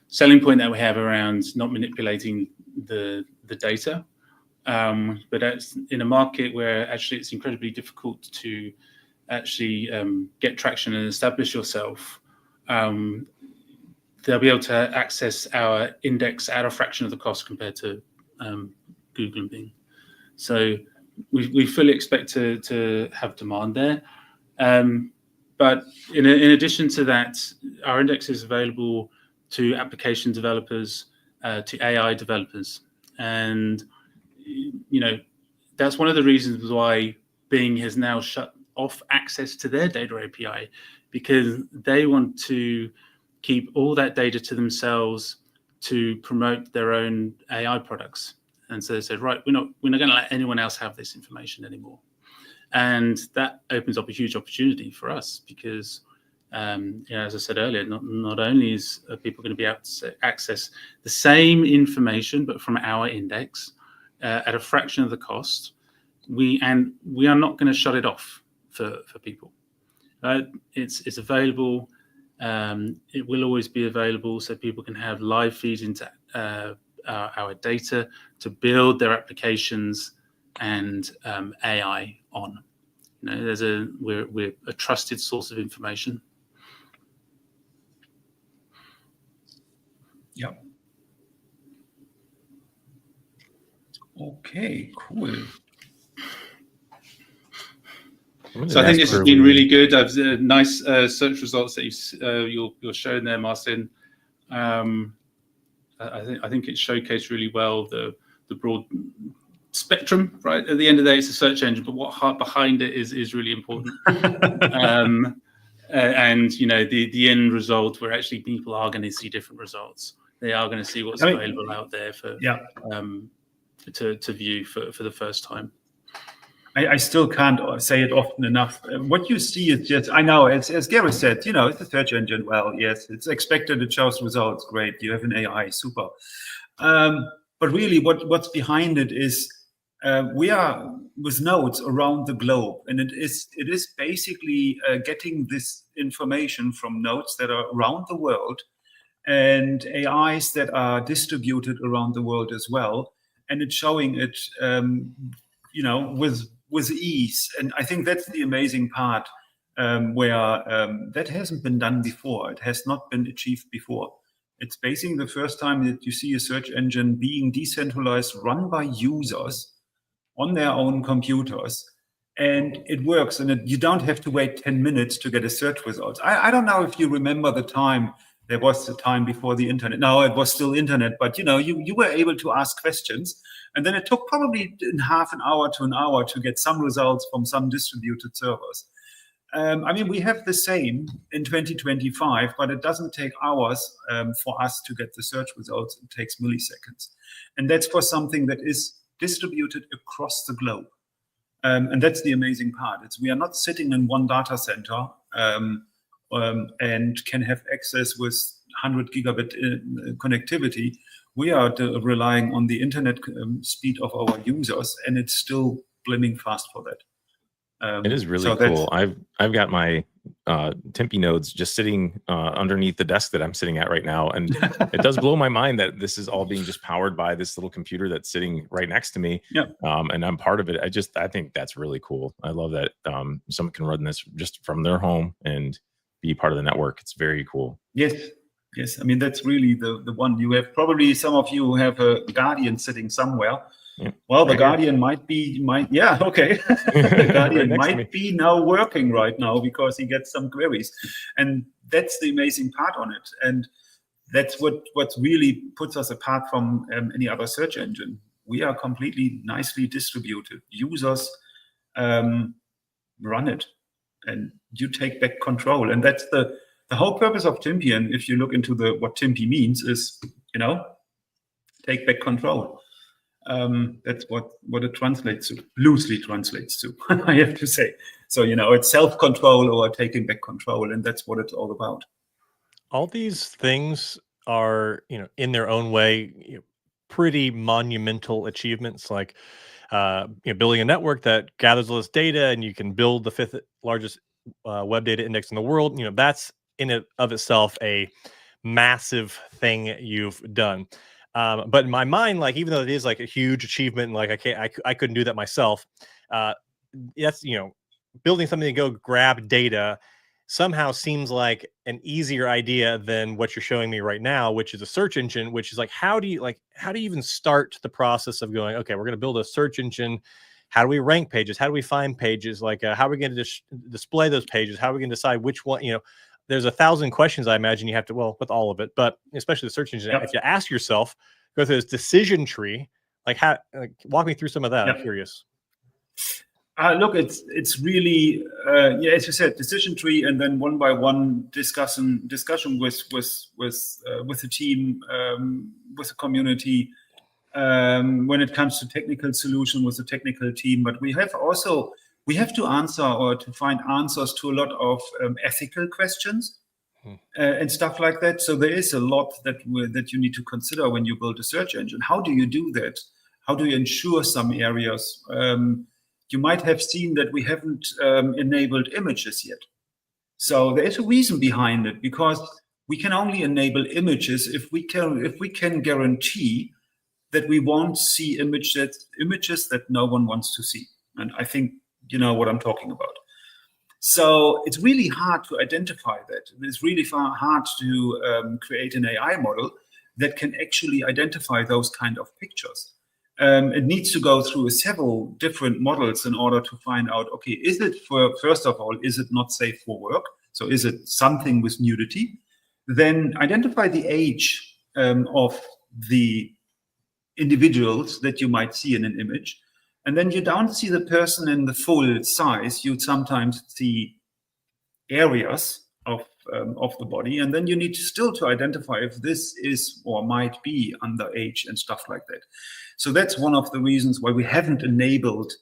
selling point that we have around not manipulating the data, but that's in a market where actually it's incredibly difficult to actually get traction and establish yourself. They'll be able to access our index at a fraction of the cost compared to Google and Bing. So we fully expect to have demand there. But in addition to that, our index is available to application developers, to AI developers. And, that's one of the reasons why Bing has now shut off access to their data API, because they want to keep all that data to themselves to promote their own AI products. And so they said, right, we're not going to let anyone else have this information anymore. And that opens up a huge opportunity for us because, as I said earlier, not only is people going to be able to access the same information, but from our index at a fraction of the cost, we are not going to shut it off for people. It's available. It will always be available, so people can have live feeds into our data to build their applications and AI on. We're a trusted source of information. Yeah. Okay, cool. So I think this has been really good. Nice search results that you're showing there, Martin. I think it showcased really well the broad spectrum. Right at the end of the day, it's a search engine, but what behind it is really important. And the end result, where actually people are going to see different results. They are going to see what's available out there for to view for the first time. I still can't say it often enough. What you see is just, I know, as Gary said, it's a search engine. Well, yes, it's expected. It shows results. Great. You have an AI. Super. But really what's behind it is we are with nodes around the globe. And it is basically getting this information from nodes that are around the world and AIs that are distributed around the world as well. And it's showing it, with ease. And I think that's the amazing part where that hasn't been done before. It has not been achieved before. It's basically the first time that you see a search engine being decentralized, run by users on their own computers. And it works. And you don't have to wait 10 minutes to get a search result. I don't know if you remember the time. There was a time before the internet. No, it was still internet, but you were able to ask questions, and then it took probably half an hour to an hour to get some results from some distributed servers. We have the same in 2025, but it doesn't take hours for us to get the search results. It takes milliseconds, and that's for something that is distributed across the globe. And that's the amazing part. We are not sitting in one data center. And can have access with 100 gigabit connectivity. We are relying on the internet speed of our users, and it's still blimmin' fast for that. It is really cool. I've got my Timpi nodes just sitting underneath the desk that I'm sitting at right now, and it does blow my mind that this is all being just powered by this little computer that's sitting right next to me. Yeah. And I'm part of it. I think that's really cool. I love that someone can run this just from their home and be part of the network. It's very cool. Yes. That's really the one. You have probably some of you have a Guardian sitting somewhere, Well, the Right here. Guardian might okay. The Guardian Right next to me. might be now working right now because he gets some queries, and that's the amazing part on it. And that's what really puts us apart from any other search engine. We are completely nicely distributed. Users run it, and you take back control. And that's the whole purpose of Timpi. And if you look into what Timpi means, is take back control. That's what it translates to, loosely translates to, I have to say. So, it's self-control or taking back control, and that's what it's all about. All these things are, in their own way, pretty monumental achievements, like building a network that gathers all this data, and you can build the 5th largest web data index in the world. that's in and of itself a massive thing you've done. But in my mind, like, even though it is like a huge achievement, and like I couldn't do that myself. That's building something to go grab data somehow seems like an easier idea than what you're showing me right now, which is a search engine. Which is like, how do you even start the process of going, okay, we're going to build a search engine. How do we rank pages? How do we find pages? Like, how are we going to display those pages? How are we going to decide which one? There's 1,000 questions I imagine you have to, well, with all of it, but especially the search engine. Yep. If you ask yourself, go through this decision tree, walk me through some of that. Yep. I'm curious. Look, it's really, as you said, decision tree, and then one by one discussion with the team, with the community, when it comes to technical solution with the technical team. But we have to answer or to find answers to a lot of ethical questions and stuff like that. So there is a lot that you need to consider when you build a search engine. How do you do that? How do you ensure some areas? You might have seen that we haven't enabled images yet. So there is a reason behind it, because we can only enable images if we can guarantee that we won't see images that no one wants to see. And I think you know what I'm talking about. So it's really hard to identify that. It's really hard to create an AI model that can actually identify those kind of pictures. It needs to go through several different models in order to find out, okay, first of all, is it not safe for work? So is it something with nudity? Then identify the age of the individuals that you might see in an image. And then you don't see the person in the full size. You sometimes see areas of the body. And then you need still to identify if this is or might be underage and stuff like that. So that's one of the reasons why we haven't enabled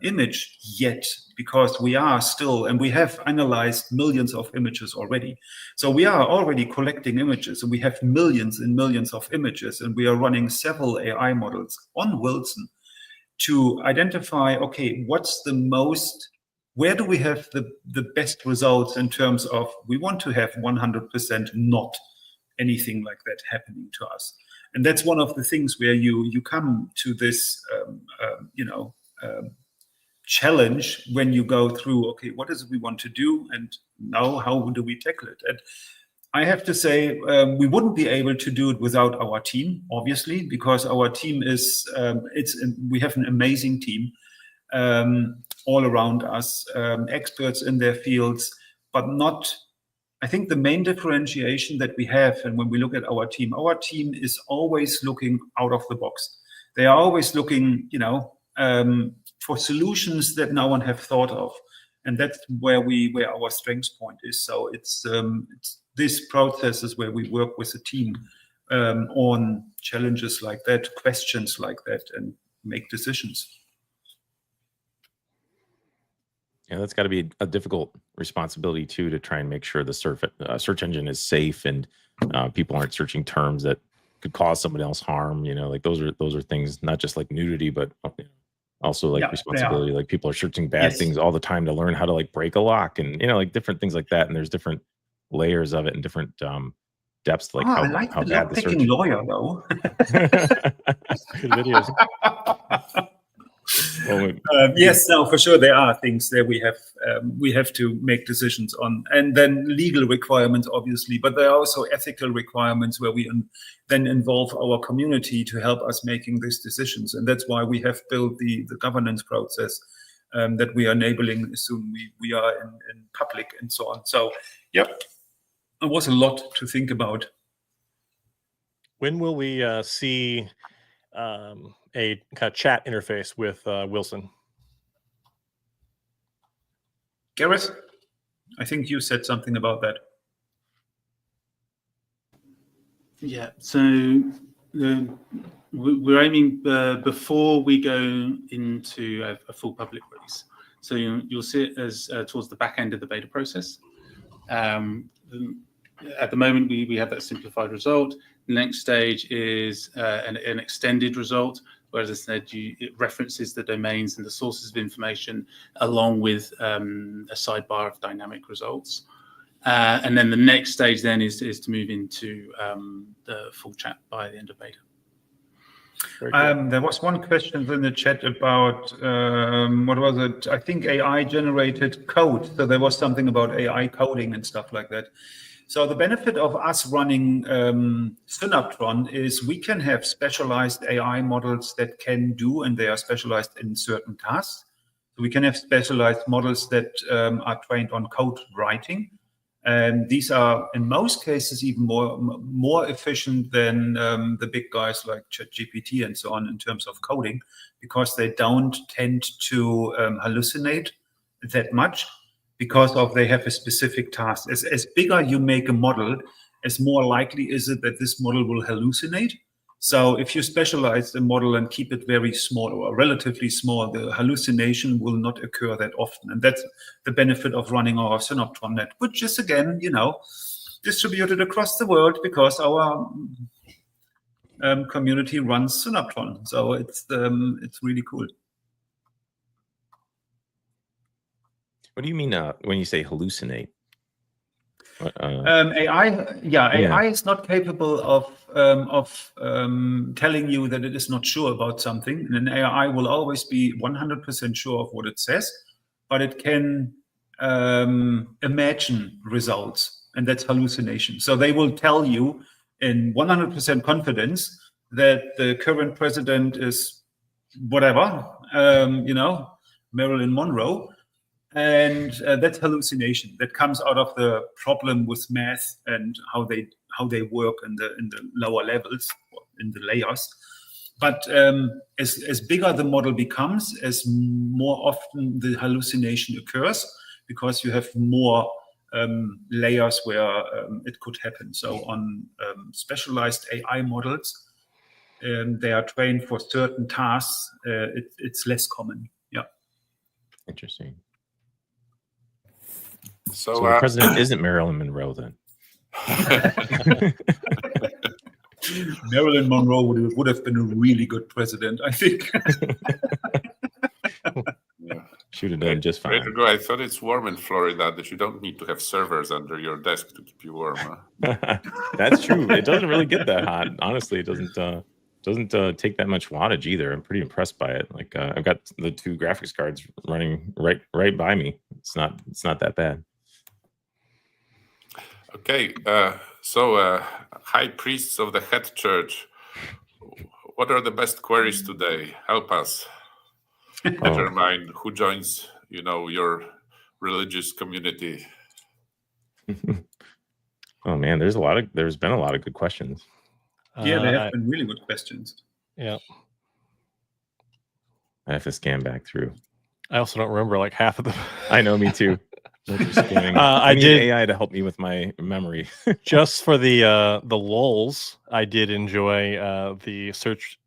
image yet, because we are still, and we have analyzed millions of images already. So we are already collecting images, and we have millions and millions of images, and we are running several AI models on Wilson to identify, okay, where do we have the best results in terms of, we want to have 100% not anything like that happening to us. And that's one of the things where you come to this, challenge when you go through, okay, what is it we want to do, and now how do we tackle it? And I have to say, we wouldn't be able to do it without our team, obviously, because our team is, we have an amazing team all around us, experts in their fields, but not, I think the main differentiation that we have, and when we look at our team is always looking out of the box. They are always looking, for solutions that no one have thought of. And that's where our strength point is. So it's this process is where we work with a team on challenges like that, questions like that, and make decisions. Yeah, that's got to be a difficult responsibility too, to try and make sure the search engine is safe and people aren't searching terms that could cause somebody else harm. Like those are things, not just like nudity, but also like responsibility. Like people are searching bad things all the time to learn how to like break a lock and like different things like that. And there's different layers of it and different depths. Like how bad the search. Lawyer though. Good videos. Well, Yes, no, for sure there are things that we have to make decisions on, and then legal requirements, obviously, but there are also ethical requirements where we then involve our community to help us making these decisions, and that's why we have built the governance process that we are enabling as soon we are in public and so on. So, yep, it was a lot to think about. When will we see a kind of chat interface with Wilson? Gareth, I think you said something about that. Yeah, so we're aiming before we go into a full public release. So you'll see it as towards the back end of the beta process. At the moment, we have that simplified result. The next stage is an extended result, where, as I said, it references the domains and the sources of information along with a sidebar of dynamic results. And then the next stage then is to move into the full chat by the end of beta. There was one question in the chat about, what was it? I think AI generated code. So there was something about AI coding and stuff like that. So the benefit of us running Synaptron is we can have specialized AI models that can do, and they are specialized in certain tasks. So we can have specialized models that are trained on code writing. And these are, in most cases, even more efficient than the big guys like ChatGPT and so on in terms of coding, because they don't tend to hallucinate that much, because they have a specific task. As bigger you make a model, as more likely is it that this model will hallucinate. So if you specialize the model and keep it very small or relatively small, the hallucination will not occur that often. And that's the benefit of running our Synaptron net, which is, again, distributed across the world because our community runs Synaptron. So it's really cool. what do you mean when you say hallucinate? AI is not capable of telling you that it is not sure about something. And an AI will always be 100% sure of what it says, but it can imagine results, and that's hallucination. So they will tell you in 100% confidence that the current president is whatever, Marilyn Monroe. And that's hallucination. That comes out of the problem with math and how they work in the lower levels, in the layers. But as bigger the model becomes, as more often the hallucination occurs, because you have more layers where it could happen. So on specialized AI models, they are trained for certain tasks. It's less common. Yeah. Interesting. So the president isn't Marilyn Monroe then? Marilyn Monroe would have been a really good president, I think. Yeah. She would have done just fine. I thought it's warm in Florida, that you don't need to have servers under your desk to keep you warm. Huh? That's true. It doesn't really get that hot. Honestly, it doesn't take that much wattage either. I'm pretty impressed by it. Like I've got the 2 graphics cards running right by me. It's not that bad. Okay, so high priests of the head church, what are the best queries today? Help us determine who joins, your religious community. Oh man, there's been a lot of good questions. Yeah, there have been really good questions. Yeah. I have to scan back through. I also don't remember like half of them. I know, me too. I need AI to help me with my memory. Just for the lulz, I did enjoy the search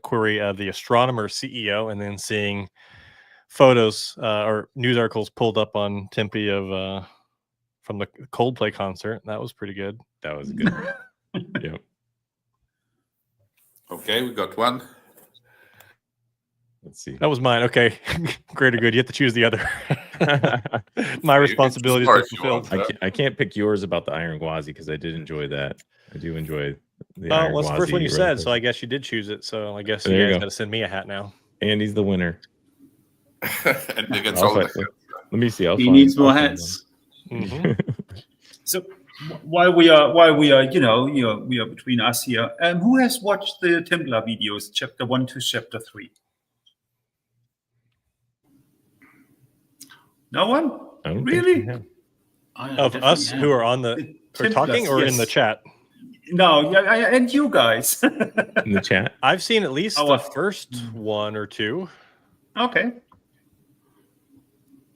query of the astronomer CEO, and then seeing photos or news articles pulled up on Timpi of from the Coldplay concert. That was pretty good. That was good. Yep. Okay, we got one. Let's see. That was mine. Okay. Greater good. You have to choose the other. My responsibility is fulfilled. I can't pick yours about the Iron Gwazi because I did enjoy that. I do enjoy the Iron Gwazi. Well, it's the first one you said, so I guess you did choose it. So I guess you guys got to send me a hat now. Andy's the winner. And against I'll all the find- let me see. I'll He find- needs more I'll find hats. Mhm. So while we are, we are between us here. Who has watched the Templar videos, chapter 1 to chapter 3? No one? one. I don't think Really? we have. I Of definitely us have. who are on the Templars, talking or in the yes. chat. No, yeah, and you guys. In the chat. I've seen at least Our- the first one or two. Okay.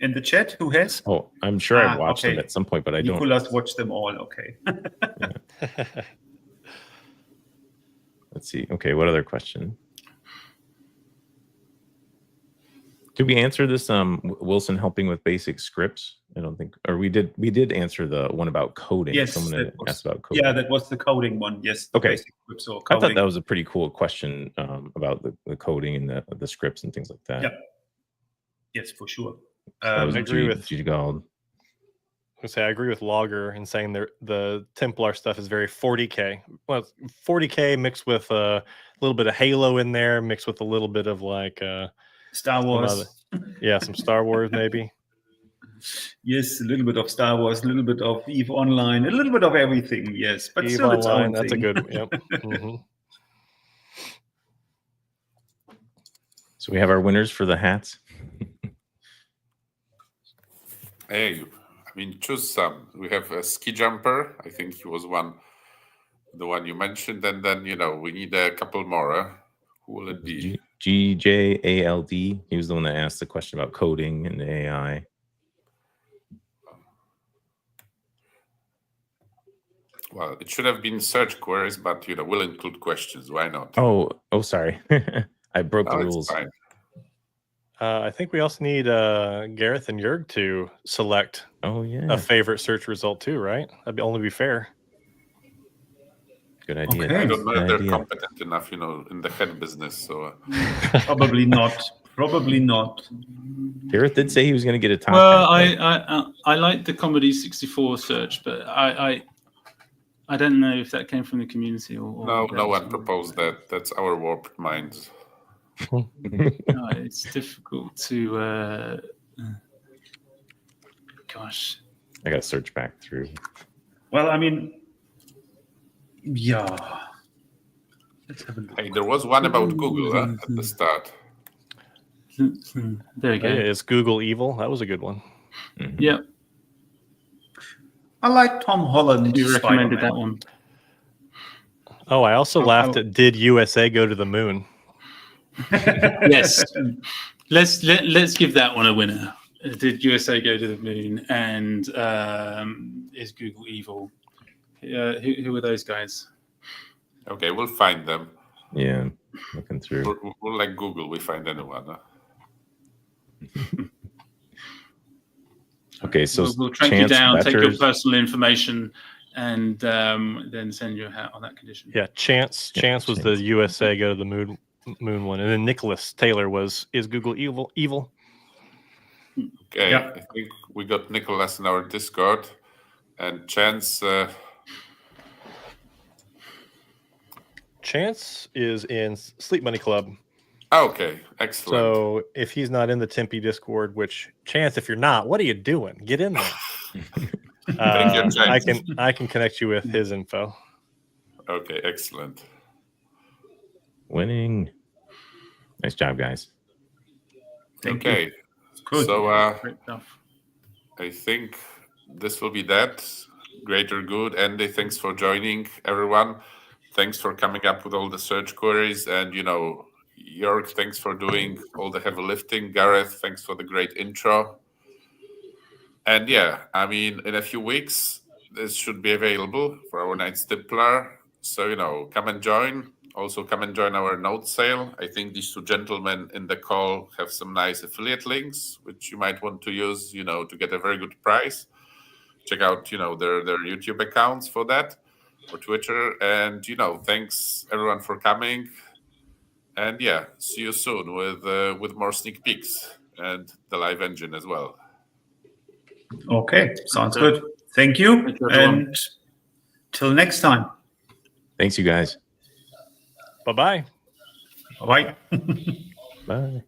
In the chat, who has? Oh, I'm sure I've watched them okay. at some point, but I don't. Nicolas watched them all. Okay. Let's see. Okay, what other question? Did we answer this? Wilson helping with basic scripts. I don't think, or we did. We did answer the one about coding. Yes, Someone that had was- asked about coding. Yeah, that was the coding one. Yes. the Okay. basic scripts or I coding. thought that was a pretty cool question about the coding and the scripts and things like that. Yeah. Yes, for sure. That was I agree with- G Gold. I agree with Logger in saying the Templar stuff is very 40K. Well, 40K mixed with a little bit of Halo in there, mixed with a little bit of like Star Wars. some Star Wars maybe. Yes, a little bit of Star Wars, a little bit of EVE Online, a little bit of everything. Yes, but Eve still its Online, own that's thing. a good. Yep. Mhm. So we have our winners for the hats. Hey, I mean, choose some. We have a ski jumper. I think he was the one you mentioned, and then we need a couple more. Who will it be? GJALD. He was the one that asked the question about coding and AI. Well, it should have been search queries, but we'll include questions. Why not? Oh, sorry. I broke the it's rules. fine. I think we also need Gareth and Jurg to select Oh yeah, a favorite search result too, right? That'd only be fair. good idea. Okay. I don't know Good if they're idea. competent enough, in the head business. So Probably not. Probably not. Gareth did say he was going to get a top. Well, hat, but- I like the Comedy 64 search, but I don't know if that came from the community or no one proposed that. That's our warped minds. No, it's difficult to. Gosh, I got to search back through. Well, I mean, yeah. Let's have a look. Hey, there was one about Google at the start. there we go. Yeah, it's Google Evil. That was a good one. Mhm. Yeah, I like Tom Holland. you recommended Spider-Man. that one. Oh, I also Oh, laughed oh. at Did USA Go to the Moon? Yes, let's give that one a winner. Did USA go to the moon? And is Google evil? Who are those guys? Okay, we'll find them. Yeah, looking through. We'll like Google. We find anyone. Huh? Okay, so We'll track you Chance down, take your Betters- personal information, and then send you a hat on that condition. Yeah, Chance was the Chance. USA Go to the Moon one, and then Nicholas Taylor was Is Google Evil? Okay, Yeah. I think we got Nicholas in our Discord, and Chance. Chance is in Sleep Money Club. Okay, excellent. So if he's not in the Timpi Discord, which Chance, if you're not, what are you doing? Get in there. Thank you, Chance. I can connect you with his info. Okay, excellent. winning. Nice job, guys. Thank you. Okay, Good. so Great stuff. I think this will be that. Greater good. Andy, thanks for joining, everyone. Thanks for coming up with all the search queries. And, Jörg, thanks for doing all the heavy lifting. Gareth, thanks for the great intro. And yeah, I mean, in a few weeks, this should be available for our Knights Templar. So, come and join. Also, come and join our note sale. I think these two gentlemen in the call have some nice affiliate links, which you might want to use, to get a very good price. Check out, their YouTube accounts for that, or Twitter. And, thanks everyone for coming. And yeah, see you soon with more sneak peeks and the live engine as well. Okay, sounds good. Thank you. Thank you, everyone. And till next time. Thanks, you guys. Bye-bye. Bye-bye. Bye.